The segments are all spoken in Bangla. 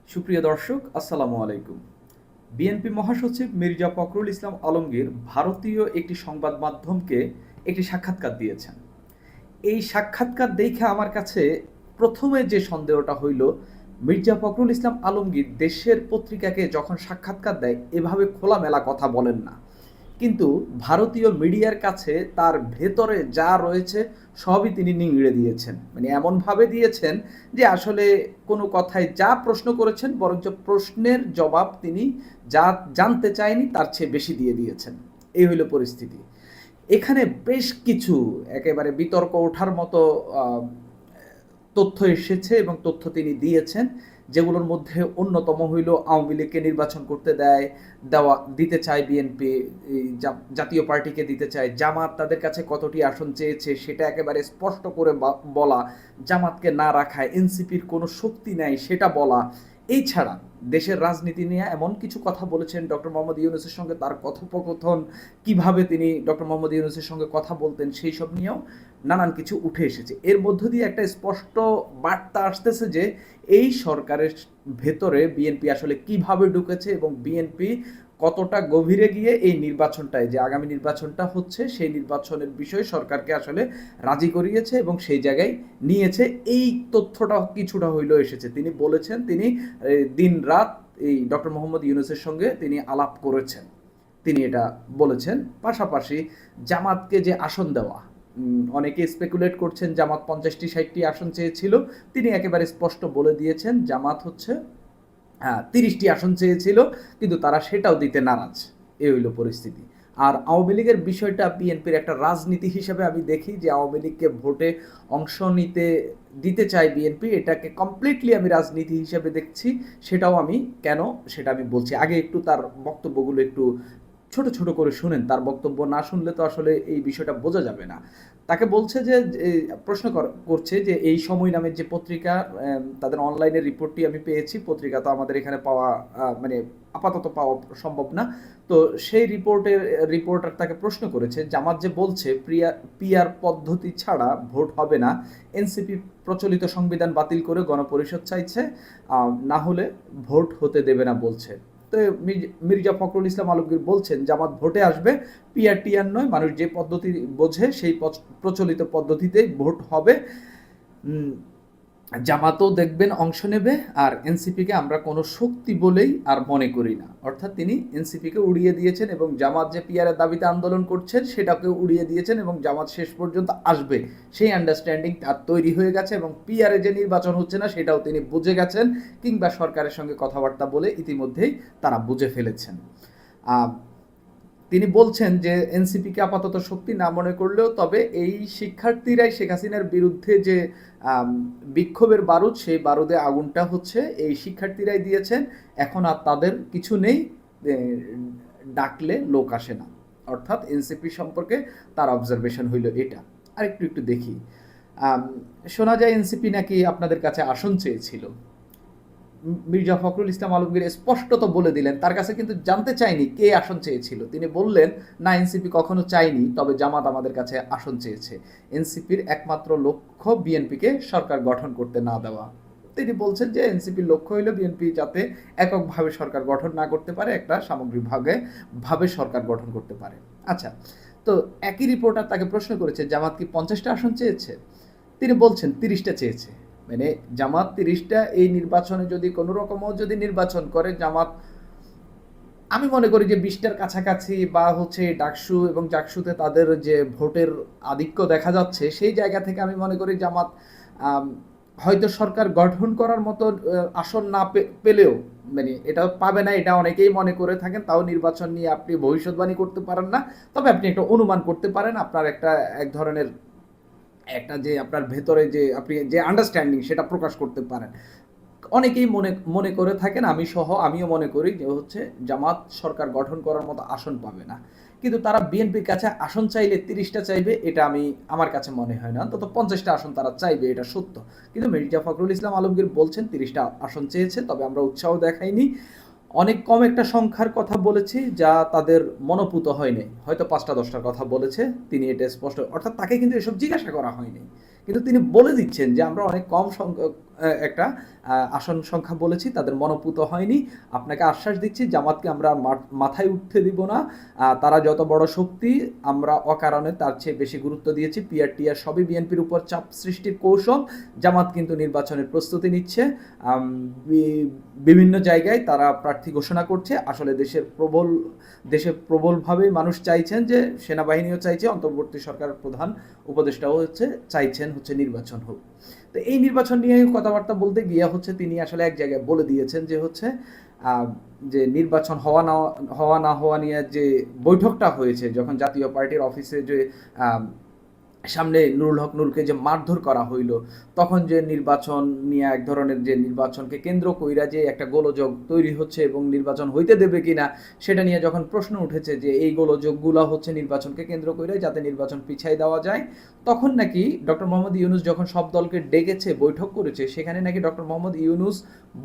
সুপ্রিয় দর্শক, আসসালামু আলাইকুম। বিএনপি মহাসচিব মির্জা ফখরুল ইসলাম আলমগীর ভারতীয় একটি সংবাদ মাধ্যমকে একটি সাক্ষাৎকার দিয়েছেন। এই সাক্ষাৎকার দেখে আমার কাছে প্রথমে যে সন্দেহটা হইল, মির্জা ফখরুল ইসলাম আলমগীর দেশের পত্রিকাকে যখন সাক্ষাৎকার দেয় এভাবে খোলামেলা কথা বলেন না, কিন্তু ভারতীয় মিডিয়ার কাছে তার ভেতরে যা রয়েছে সবই তিনি নিংড়ে দিয়েছেন। মানে এমনভাবে দিয়েছেন যে আসলে কোনো কথায় যা প্রশ্ন করেছেন বরঞ্চ প্রশ্নের জবাব তিনি যা জানতে চায়নি তার চেয়ে বেশি দিয়ে দিয়েছেন। এই হইল পরিস্থিতি। এখানে বেশ কিছু একেবারে বিতর্ক ওঠার মতো তথ্য এসেছে এবং তথ্য তিনি দিয়েছেন, যেগুলোর মধ্যে অন্যতম হইল আওয়ামী লীগকে নির্বাচন করতে দিতে চায় বিএনপি, জাতীয় পার্টিকে দিতে চায়, জামাত তাদের কাছে কতটি আসন চেয়েছে সেটা একেবারে স্পষ্ট করে বলা, জামাতকে না রাখায় এনসিপির কোনো শক্তি নাই সেটা বলা। এই ছাড়া দেশের রাজনীতি নিয়ে এমন কিছু কথা বলেছেন, ডক্টর মোহাম্মদ ইউনূসের সঙ্গে তার কথোপকথন, কিভাবে তিনি ডক্টর মোহাম্মদ ইউনূসের সঙ্গে কথা বলতেন সেই সব নিয়েও নানান কিছু উঠে এসেছে। এর মধ্য দিয়ে একটা স্পষ্ট বার্তা আসতেছে যে এই সরকারের ভেতরে বিএনপি আসলে কিভাবে ঢুকেছে এবং বিএনপি কতটা গভীরে গিয়ে এই নির্বাচনটায়, যে আগামী নির্বাচনটা হচ্ছে সেই নির্বাচনের বিষয়ে সরকারকে আসলে রাজি করিয়েছে এবং সেই জায়গায় নিয়েছে। এই তথ্যটা কিছুটা হইলেও এসেছে। তিনি বলেছেন তিনি দিন রাত এই ডক্টর মোহাম্মদ ইউনূসের সঙ্গে তিনি আলাপ করেছেন, তিনি এটা বলেছেন। পাশাপাশি জামাতকে যে আসন দেওয়া, অনেকে স্পেকুলেট করছেন জামাত 50টি 60টি আসন চেয়েছিল, তিনি একেবারে স্পষ্ট বলে দিয়েছেন জামাত হচ্ছে 30টি আসন চেয়েছিল, কিন্তু তারা সেটাও দিতে নারাজ। এই হইল পরিস্থিতি। আর আওয়ামী লীগের বিষয়টা বিএনপির একটা রাজনীতি হিসেবে আমি দেখি যে আওয়ামী লীগকে ভোটে অংশ দিতে চাই বিএনপি, এটাকে কমপ্লিটলি আমি রাজনীতি হিসেবে দেখছি। সেটাও আমি কেন সেটা আমি বলছি। আগে একটু তার বক্তব্যগুলো একটু ছোট ছোট করে শুনেন, তার বক্তব্য না শুনলে তো আসলে এই বিষয়টা বোঝা যাবে না। তাকে বলছে যে প্রশ্ন করছে যে এই সময় নামের যে পত্রিকা, তাদের অনলাইনের রিপোর্টটি আমি পেয়েছি, পত্রিকা তো আমাদের এখানে পাওয়া মানে আপাতত পাওয়া সম্ভব না। তো সেই রিপোর্টার তাকে প্রশ্ন করেছে, জামাত যে বলছে পিআর পদ্ধতি ছাড়া ভোট হবে না, এনসিপি প্রচলিত সংবিধান বাতিল করে গণপরিষদ চাইছে, না হলে ভোট হতে দেবে না বলছে। তো মির্জা ফখরুল ইসলাম আলমগীর বলছেন জামাত ভোটে আসবে, পিআর টিআর নয়, মানুষ যে পদ্ধতি বোঝে সেই প্রচলিত পদ্ধতিতেই ভোট হবে। জামাতও দেখবেন অংশ নেবে, আর এনসিপিকে আমরা কোনো শক্তি বলেই আর মনে করি না। অর্থাৎ তিনি এনসিপিকে উড়িয়ে দিয়েছেন এবং জামাত যে পিআরের দাবিতে আন্দোলন করছেন সেটাকে উড়িয়ে দিয়েছেন এবং জামাত শেষ পর্যন্ত আসবে সেই আন্ডারস্ট্যান্ডিং তার তৈরি হয়ে গেছে এবং পিআরে যে নির্বাচন হচ্ছে না সেটাও তিনি বুঝে গেছেন, কিংবা সরকারের সঙ্গে কথাবার্তা বলে ইতিমধ্যেই তারা বুঝে ফেলেছেন। তিনি বলছেন যে এনসিপিকে আপাতত শক্তি না মনে করলেও তবে এই শিক্ষার্থীরাই শেখ হাসিনার বিরুদ্ধে যে বিক্ষোভের বারুদ, সেই বারুদে আগুনটা হচ্ছে এই শিক্ষার্থীরাই দিয়েছেন। এখন আর তাদের কিছু নেই, ডাকলে লোক আসে না। অর্থাৎ এনসিপি সম্পর্কে তার অবজারভেশন হইল এটা। আর একটু দেখি, শোনা যায় এনসিপি নাকি আপনাদের কাছে আসন চেয়েছিল। মির্জা ফখরুল ইসলাম আলমগীর স্পষ্টত বলে দিলেন, তার কাছে কিন্তু জানতে চাইনি কে আসন চেয়েছিল। তিনি বললেন না, এনসিপি কখনো চাইনি, তবে জামাত আমাদের কাছে আসন চেয়েছে। এনসিপির একমাত্র লক্ষ্য বিএনপিকে সরকার গঠন করতে না দেওয়া। তিনি বলছেন যে এনসিপির লক্ষ্য হইল বিএনপি যাতে এককভাবে সরকার গঠন না করতে পারে, একটা সামগ্রিকভাবে সরকার গঠন করতে পারে। আচ্ছা, তো একই রিপোর্টার তাকে প্রশ্ন করেছে জামাত কি 50টা আসন চেয়েছে, তিনি বলছেন 30টা চেয়েছে। মানে জামাত 30টা, এই নির্বাচনে যদি কোনো রকমও যদি নির্বাচন করে জামাত, আমি মনে করি যে 20টার কাছাকাছি, বা হচ্ছে ডাকসু এবং জাকসুতে তাদের যে ভোটের আধিক্য দেখা যাচ্ছে সেই জায়গা থেকে আমি মনে করি জামাত হয়তো সরকার গঠন করার মতো আসন না পেলেও, মানে এটা পাবে না এটা অনেকেই মনে করে থাকেন। তাও নির্বাচন নিয়ে আপনি ভবিষ্যৎবাণী করতে পারেন না, তবে আপনি একটা অনুমান করতে পারেন, আপনার এক ধরনের একটা যে আপনার ভেতরে যে আপনি যে আন্ডারস্ট্যান্ডিং সেটা প্রকাশ করতে পারেন। অনেকেই মনে করে থাকেন, আমিও মনে করি যে হচ্ছে জামাত সরকার গঠন করার মতো আসন পাবে না। কিন্তু তারা বিএনপির কাছে আসন চাইলে 30টা চাইবে, এটা আমার কাছে মনে হয় না। অন্তত 50টা আসন তারা চাইবে, এটা সত্য। কিন্তু মির্জা ফখরুল ইসলাম আলমগীর বলছেন 30টা আসন চেয়েছে, তবে আমরা উৎসাহ দেখাইনি। অনেক কম একটা সংখ্যার কথা বলেছি যা তাদের মনোপুত হয়নি, হয়তো 5টা 10টার কথা বলেছে। তিনি এটা স্পষ্ট, অর্থাৎ তাকে কিন্তু এসব জিজ্ঞাসা করা হয়নি, কিন্তু তিনি বলে দিচ্ছেন যে আমরা অনেক কম সংখ্যক একটা আসন সংখ্যা বলেছি, তাদের মনোপুত হয়নি। আপনাকে আশ্বাস দিচ্ছি, জামাতকে আমরা মাথায় উঠতে দিব না। তারা যত বড় শক্তি, আমরা অকারণে তার চেয়ে বেশি গুরুত্ব দিয়েছি। পিআর টিআর সবই বিএনপির উপর চাপ সৃষ্টির কৌশল। জামাত কিন্তু নির্বাচনের প্রস্তুতি নিচ্ছে, বিভিন্ন জায়গায় তারা প্রার্থী ঘোষণা করছে। আসলে দেশে প্রবলভাবে মানুষ চাইছেন যে, সেনাবাহিনীও চাইছে, অন্তর্বর্তী সরকারের প্রধান উপদেষ্টাও চাইছেন নির্বাচন হোক। তো এই নির্বাচন নিয়ে কথাবার্তা বলতে গিয়ে তিনি আসলে এক জায়গায় বলে দিয়েছেন যে যে নির্বাচন হওয়া না হওয়া নিয়ে যে বৈঠকটা হয়েছে, যখন জাতীয় পার্টির অফিসে যে সামনে নুরুল হক নুরকে যে মারধর করা হইল, তখন যে নির্বাচন নিয়ে এক ধরনের যে নির্বাচনকে কেন্দ্র কইরা যে একটা গোলযোগ তৈরি হচ্ছে এবং নির্বাচন হইতে দেবে কিনা সেটা নিয়ে যখন প্রশ্ন উঠেছে যে এই গোলযোগগুলো নির্বাচনকে কেন্দ্র কইরা যাতে নির্বাচন পিছাই দেওয়া যায়, তখন নাকি ডক্টর মোহাম্মদ ইউনূস যখন সব দলকে ডেকেছে, বৈঠক করেছে, সেখানে নাকি ডক্টর মোহাম্মদ ইউনূস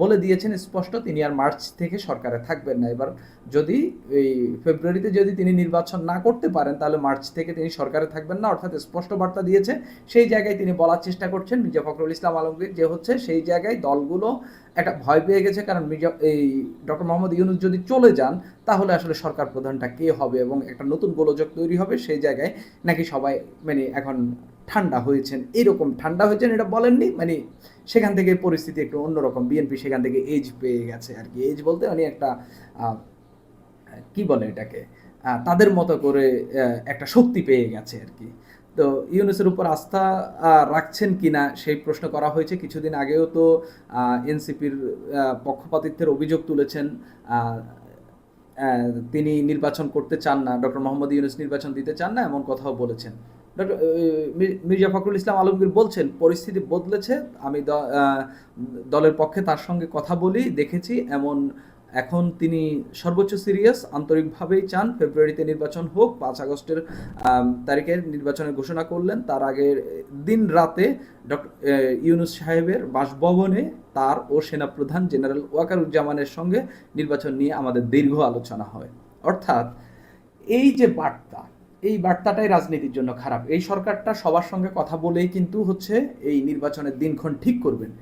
বলে দিয়েছেন স্পষ্ট তিনি আর মার্চ থেকে সরকারে থাকবেন না। এবার যদি এই ফেব্রুয়ারিতে যদি তিনি নির্বাচন না করতে পারেন, তাহলে মার্চ থেকে তিনি সরকারে থাকবেন না, অর্থাৎ স্পষ্ট বার্তা দিয়েছে। সেই জায়গায় তিনি বলার চেষ্টা করছেন মির্জা ফখরুল ইসলাম আলমগীর যে সেই জায়গায় দলগুলো একটা ভয় পেয়ে গেছে, কারণ ডক্টর মোহাম্মদ ইউনূস যদি চলে যান তাহলে আসলে সরকার প্রধানটা কে হবে এবং একটা নতুন গোলযোগ তৈরি হবে। সেই জায়গায় নাকি সবাই এখন ঠান্ডা হয়েছেন, এরকম ঠান্ডা হয়েছেন এটা বলেননি, সেখান থেকে পরিস্থিতি একটু অন্যরকম। বিএনপি সেখান থেকে এজ পেয়ে গেছে আর কি। এজ বলতে একটা কি বলে এটাকে, তাদের মতো করে একটা শক্তি পেয়ে গেছে আর কি। তো ইউনূসের উপর আস্থা রাখছেন কিনা সেই প্রশ্ন করা হয়েছে। কিছুদিন আগেও তো এনসিপির পক্ষপাতিত্বের অভিযোগ তুলেছেন, তিনি নির্বাচন করতে চান না, ডক্টর মোহাম্মদ ইউনূস নির্বাচন দিতে চান না, এমন কথাও বলেছেন। মির্জা ফখরুল ইসলাম আলমগীর বলছেন পরিস্থিতি বদলেছে, আমি দলের পক্ষে তার সঙ্গে কথা বলি, দেখেছি এখন তিনি সর্বোচ্চ সিরিয়াস, আন্তরিকভাবেই চান ফেব্রুয়ারিতে নির্বাচন হোক। 5 আগস্টের তারিখে নির্বাচনের ঘোষণা করলেন। তার আগের দিন রাতে ডক্টর ইউনূস সাহেবের বাসভবনে তার ও সেনাপ্রধান জেনারেল ওয়াকারুজ্জামানের সঙ্গে নির্বাচন নিয়ে আমাদের দীর্ঘ আলোচনা হয়। অর্থাৎ এই যে বার্তা, এই বার্তাটাই রাজনীতির জন্য খারাপ। এই সরকারটা সবার সঙ্গে কথা বলেই কিন্তু এই নির্বাচনের দিনক্ষণ ঠিক করবেন।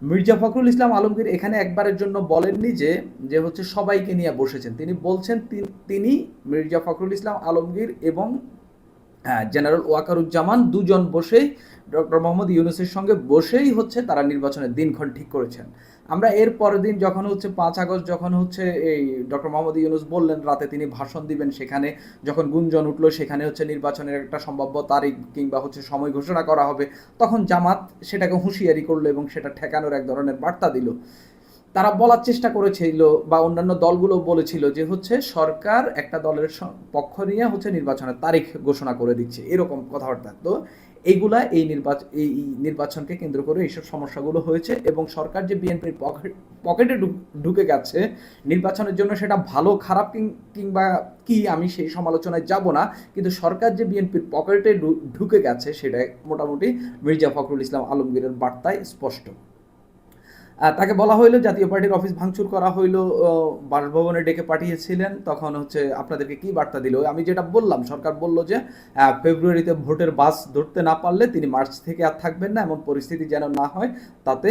মির্জা ফখরুল ইসলাম আলমগীর এখানে একবারের জন্য বলেননি যে সবাইকে নিয়ে বসেছেন। তিনি বলছেন তিনি মির্জা ফখরুল ইসলাম আলমগীর এবং জেনারেল ওয়াকারুজ্জামান দুজন বসেই ডক্টর মোহাম্মদ ইউনূসের সঙ্গে বসেই তারা নির্বাচনের দিনক্ষণ ঠিক করেছেন। আমরা এর পরের দিন যখন 5 আগস্ট যখন এই ডক্টর মোহাম্মদ ইউনূস বললেন রাতে তিনি ভাষণ দিবেন, সেখানে যখন গুঞ্জন উঠলো সেখানে নির্বাচনের একটা সম্ভাব্য তারিখ কিংবা সময় ঘোষণা করা হবে, তখন জামাত সেটাকে হুঁশিয়ারি করলো এবং সেটা ঠেকানোর এক ধরনের বার্তা দিল। তারা বলার চেষ্টা করেছিল বা অন্যান্য দলগুলো বলেছিল যে সরকার একটা দলের পক্ষ নিয়ে নির্বাচনের তারিখ ঘোষণা করে দিচ্ছে, এরকম কথাবার্তা। তো এইগুলা এই নির্বাচনকে কেন্দ্র করে এইসব সমস্যাগুলো হয়েছে এবং সরকার যে বিএনপির পকেটে ঢুকে গেছে নির্বাচনের জন্য, সেটা ভালো খারাপ কিংবা কি আমি সেই সমালোচনায় যাব না, কিন্তু সরকার যে বিএনপির পকেটে ঢুকে গেছে সেটা মোটামুটি মির্জা ফখরুল ইসলাম আলমগীরের বার্তায় স্পষ্ট। তাকে বলা হইলো জাতীয় পার্টির অফিস ভাঙচুর করা হইলো, বাসভবনে ডেকে পাঠিয়েছিলেন, তখন আপনাদেরকে কি বার্তা দিল? আমি যেটা বললাম, সরকার বলল যে ফেব্রুয়ারিতে ভোটের বাস ধরতে না পারলে তিনি মার্চ থেকে আর থাকবেন না, এমন পরিস্থিতি যেন না হয়, তাতে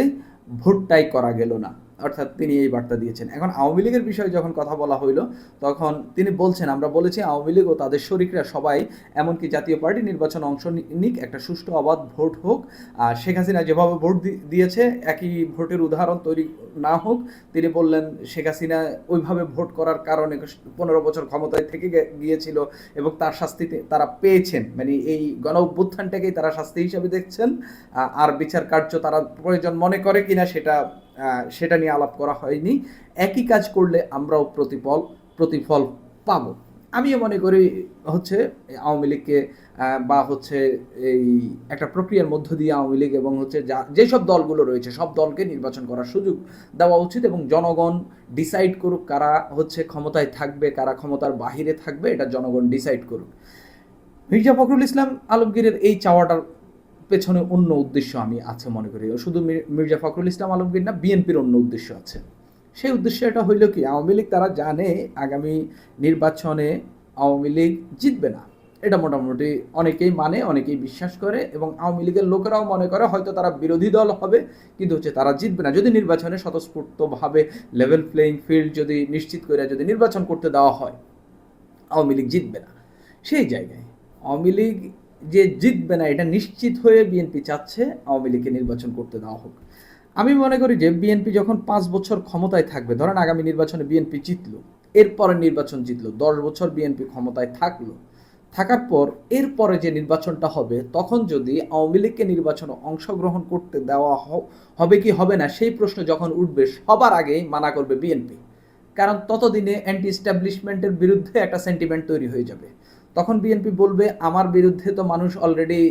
ভোটটাই করা গেল না, অর্থাৎ তিনি এই বার্তা দিয়েছেন। এখন আওয়ামী লীগের বিষয়ে যখন কথা বলা হইলো, তখন তিনি বলছেন আমরা বলেছি আওয়ামী লীগ ও তাদের শরিকরা সবাই, এমনকি জাতীয় পার্টি নির্বাচন অংশ নিক, একটা সুষ্ঠু অবাধ ভোট হোক, শেখ হাসিনা যেভাবে ভোট দিয়েছে একই ভোটের উদাহরণ তৈরি না হোক। তিনি বললেন শেখ হাসিনা ওইভাবে ভোট করার কারণে 15 বছর ক্ষমতায় থেকে গিয়েছিল এবং তার শাস্তি তারা পেয়েছেন, এই গণ অভ্যুত্থানটাকেই তারা শাস্তি হিসাবে দেখছেন, আর বিচার কার্য তারা প্রয়োজন মনে করে কিনা সেটা নিয়ে আলাপ করা হয়নি। একই কাজ করলে আমরাও প্রতিফল পাব। আমিও মনে করি আওয়ামী লীগকে বা এই একটা প্রক্রিয়ার মধ্য দিয়ে আওয়ামী লীগ এবং যেসব দলগুলো রয়েছে সব দলকে নির্বাচন করার সুযোগ দেওয়া উচিত এবং জনগণ ডিসাইড করুক কারা ক্ষমতায় থাকবে, কারা ক্ষমতার বাহিরে থাকবে, এটা জনগণ ডিসাইড করুক। মির্জা ফখরুল ইসলাম আলমগীরের এই চাওয়াটার পেছনে অন্য উদ্দেশ্য আমি আছে মনে করি। শুধু মির্জা ফখরুল ইসলাম আলমগীর না, বিএনপির অন্য উদ্দেশ্য আছে। সেই উদ্দেশ্য এটা হইল কি, আওয়ামী লীগ তারা জানে আগামী নির্বাচনে আওয়ামী লীগ জিতবে না, এটা মোটামুটি অনেকেই মানে, অনেকেই বিশ্বাস করে, এবং আওয়ামী লীগের লোকেরাও মনে করে হয়তো তারা বিরোধী দল হবে কিন্তু তারা জিতবে না যদি নির্বাচনে স্বতঃস্ফূর্তভাবে লেভেল প্লেয়িং ফিল্ড যদি নিশ্চিত করে যদি নির্বাচন করতে দেওয়া হয় আওয়ামী লীগ জিতবে না। সেই জায়গায় আওয়ামী লীগ যে জিতবে না এটা নিশ্চিত হয়ে বিএনপি চাচ্ছে আওয়ামী লীগকে নির্বাচন করতে দেওয়া হোক। আমি মনে করি যে বিএনপি যখন 5 বছর ক্ষমতায় থাকবে, ধরেন আগামী নির্বাচনে বিএনপি জিতলো, এরপরে নির্বাচন জিতলো, 10 বছর বিএনপি ক্ষমতায় থাকলো, থাকার পর এরপরে যে নির্বাচনটা হবে তখন যদি আওয়ামী লীগকে নির্বাচনে অংশগ্রহণ করতে দেওয়া হবে কি হবে না সেই প্রশ্ন যখন উঠবে সবার আগেই মানা করবে বিএনপি। কারণ ততদিনে অ্যান্টি এস্টাবলিশমেন্টের বিরুদ্ধে একটা সেন্টিমেন্ট তৈরি হয়ে যাবে। তখন বিএনপি বলবে আমার বিরুদ্ধে তো মানুষ অলরেডি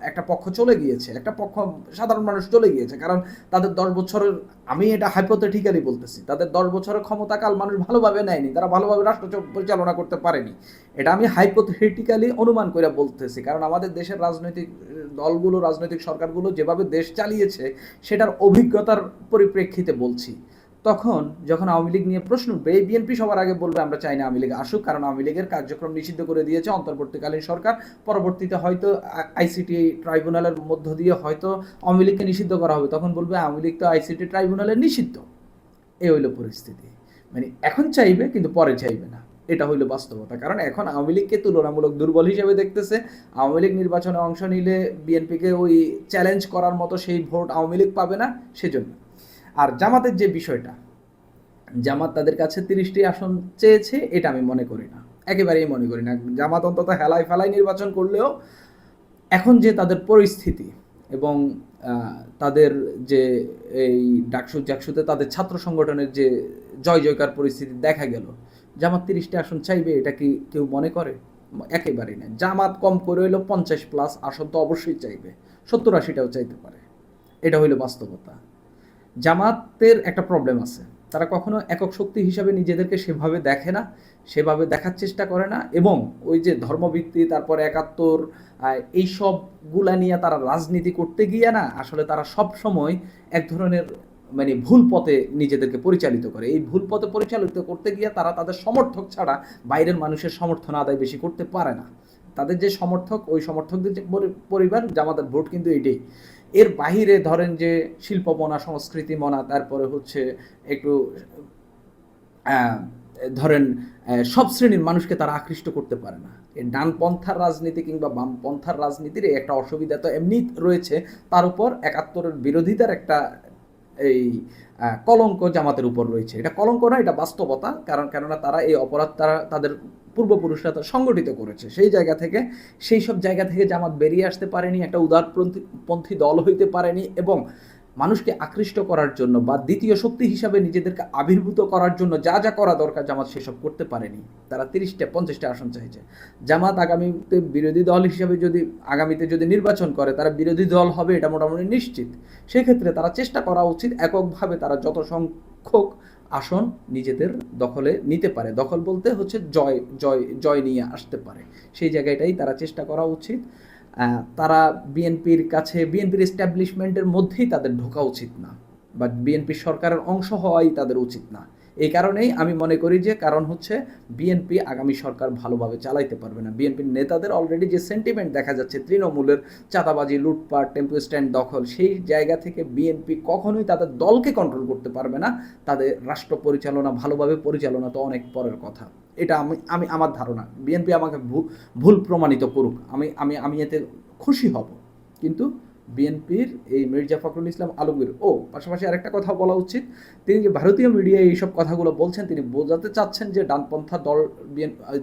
একটা পক্ষ চলে গিয়েছে, একটা পক্ষ সাধারণ মানুষ চলে গিয়েছে, কারণ তাদের 10 বছরের, আমি এটা হাইপোথেটিক্যালি বলতেছি, তাদের 10 বছরের ক্ষমতাকাল মানুষ ভালোভাবে নেয়নি, তারা ভালোভাবে রাষ্ট্র পরিচালনা করতে পারেনি। এটা আমি হাইপোথেটিক্যালি অনুমান করে বলতেছি, কারণ আমাদের দেশের রাজনৈতিক দলগুলো, রাজনৈতিক সরকারগুলো যেভাবে দেশ চালিয়েছে সেটার অভিজ্ঞতার পরিপ্রেক্ষিতে বলছি। তখন যখন আওয়ামী লীগ নিয়ে প্রশ্ন উঠবে, এই বিএনপি সবার আগে বলবে আমরা চাই না আওয়ামী লীগ আসুক, কারণ আওয়ামী লীগের কার্যক্রম নিষিদ্ধ করে দিয়েছে অন্তর্বর্তীকালীন সরকার, পরবর্তীতে হয়তো আইসিটি ট্রাইব্যুনালের মধ্য দিয়ে হয়তো আওয়ামী লীগকে নিষিদ্ধ করা হবে, তখন বলবে আওয়ামী লীগ তো আইসিটি ট্রাইব্যুনালে নিষিদ্ধ। এই হইল পরিস্থিতি, মানে এখন চাইবে কিন্তু পরে চাইবে না, এটা হইল বাস্তবতা। কারণ এখন আওয়ামী লীগকে তুলনামূলক দুর্বল হিসেবে দেখতেছে। আওয়ামী লীগ নির্বাচনে অংশ নিলে বিএনপিকে ওই চ্যালেঞ্জ করার মতো সেই ভোট আওয়ামী লীগ পাবে না, সেজন্য। আর জামাতের যে বিষয়টা, জামাত তাদের কাছে 30টি আসন চেয়েছে, এটা আমি মনে করি না, একেবারেই মনে করি না। জামাত অন্তত হেলায় ফেলায় নির্বাচন করলেও এখন যে তাদের পরিস্থিতি এবং তাদের যে এই ডাকসু জাকসুতে তাদের ছাত্র সংগঠনের যে জয় জয়কার পরিস্থিতি দেখা গেল, জামাত 30টি আসন চাইবে এটা কি কেউ মনে করে? একেবারেই না। জামাত কম করে হইলো 50+ আসন তো অবশ্যই চাইবে, 70-80টাও চাইতে পারে, এটা হইলো বাস্তবতা। জামাতের একটা প্রবলেম আছে, তারা কখনো একক শক্তি হিসাবে নিজেদেরকে সেভাবে দেখে না, সেভাবে দেখার চেষ্টা করে না, এবং ওই যে ধর্মভিত্তি, তারপরে 71 এইসবগুলা নিয়ে তারা রাজনীতি করতে গিয়ে না আসলে তারা সব সময় এক ধরনের মানে ভুল পথে নিজেদেরকে পরিচালিত করে। এই ভুল পথে পরিচালিত করতে গিয়ে তারা তাদের সমর্থক ছাড়া বাইরের মানুষের সমর্থন আদায় বেশি করতে পারে না। তাদের যে সমর্থক, ওই সমর্থকদের যে পরিবার, জামাতের ভোট কিন্তু এটাই। এর বাহিরে ধরেন যে শিল্পমনা, সংস্কৃতি মনা, তারপরে হচ্ছে একটু ধরেন সব শ্রেণীর মানুষকে তারা আকৃষ্ট করতে পারে না। এই ডানপন্থার রাজনীতি কিংবা বামপন্থার রাজনীতির একটা অসুবিধা তো এমনি রয়েছে, তার উপর 71-এর বিরোধিতার একটা এই কলঙ্ক জামাতের উপর রয়েছে। এটা কলঙ্ক না, এটা বাস্তবতা। কেননা তারা এই অপরাধ তাদের পূর্বপুরুষরা সংগঠিত করেছে। সেই জায়গা থেকে, সেই সব জায়গা থেকে জামাত বেরিয়ে আসতে পারেনি, একটা উদারপন্থী দল হইতে পারেনি, এবং মানুষকে আকৃষ্ট করার জন্য বা দ্বিতীয় শক্তি হিসাবে নিজেদেরকে আবির্ভূত করার জন্য যা যা করা দরকার জামাত সেসব করতে পারেনি। তারা 30-50টা আসন চাইছে। জামাত আগামীতে বিরোধী দল হিসাবে আগামীতে যদি নির্বাচন করে, তারা বিরোধী দল হবে এটা মোটামুটি নিশ্চিত। সেক্ষেত্রে তারা চেষ্টা করা উচিত এককভাবে তারা যত সংখ্যক আসন নিজেদের দখলে নিতে পারে, দখল বলতে হচ্ছে জয় জয় জয় নিয়ে আসতে পারে, সেই জায়গাটাই তারা চেষ্টা করা উচিত। তারা বিএনপির কাছে, বিএনপির এস্টাবলিশমেন্টের মধ্যেই তাদের ঢোকা উচিত না, বা বিএনপির সরকারের অংশ হওয়াই তাদের উচিত না। এই কারণেই আমি মনে করি যে কারণ হচ্ছে বিএনপি আগামী সরকার ভালোভাবে চালাইতে পারবে না। বিএনপির নেতাদের অলরেডি যে সেন্টিমেন্ট দেখা যাচ্ছে, তৃণমূলের চাঁদাবাজি, লুটপাট, টেম্পো স্ট্যান্ড দখল, সেই জায়গা থেকে বিএনপি কখনোই তাদের দলকে কন্ট্রোল করতে পারবে না। তাদের রাষ্ট্র পরিচালনা, ভালোভাবে পরিচালনা তো অনেক পরের কথা। এটা আমি আমার ধারণা। বিএনপি আমাকে ভুল প্রমাণিত করুক, আমি এতে খুশি হব। কিন্তু বিএনপির এই মির্জা ফখরুল ইসলাম আলমগীর, পাশাপাশি আরেকটা কথা বলা উচিত, তিনি যে ভারতীয় মিডিয়ায় এইসব কথাগুলো বলছেন, তিনি বোঝাতে চাচ্ছেন যে ডানপন্থা দল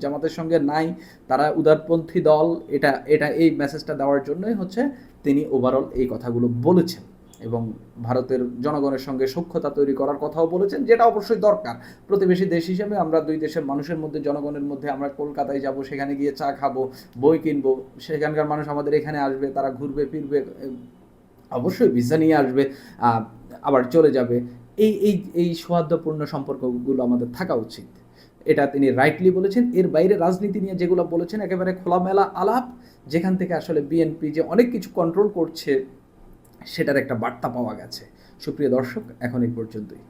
জামাতের সঙ্গে নাই, তারা উদারপন্থী দল, এটা এই মেসেজটা দেওয়ার জন্যই হচ্ছে তিনি ওভারঅল এই কথাগুলো বলেছেন, এবং ভারতের জনগণের সঙ্গে সখ্যতা তৈরি করার কথাও বলেছেন, যেটা অবশ্যই দরকার। প্রতিবেশী দেশ হিসেবে আমরা দুই দেশের মানুষের মধ্যে, জনগণের মধ্যে, আমরা কলকাতায় যাব, সেখানে গিয়ে চা খাবো, বই কিনবো, সেখানকার মানুষ আমাদের এখানে আসবে, তারা ঘুরবে ফিরবে, অবশ্যই ভিসা নিয়ে আসবে, আবার চলে যাবে। এই সৌহার্দ্যপূর্ণ সম্পর্কগুলো আমাদের থাকা উচিত, এটা তিনি রাইটলি বলেছেন। এর বাইরে রাজনীতি নিয়ে যেগুলো বলেছেন একেবারে খোলামেলা আলাপ, যেখান থেকে আসলে বিএনপি যে অনেক কিছু কন্ট্রোল করছে সেটার একটা বার্তা পাওয়া গেছে। সুপ্রিয় দর্শক, এখন এই পর্যন্তই।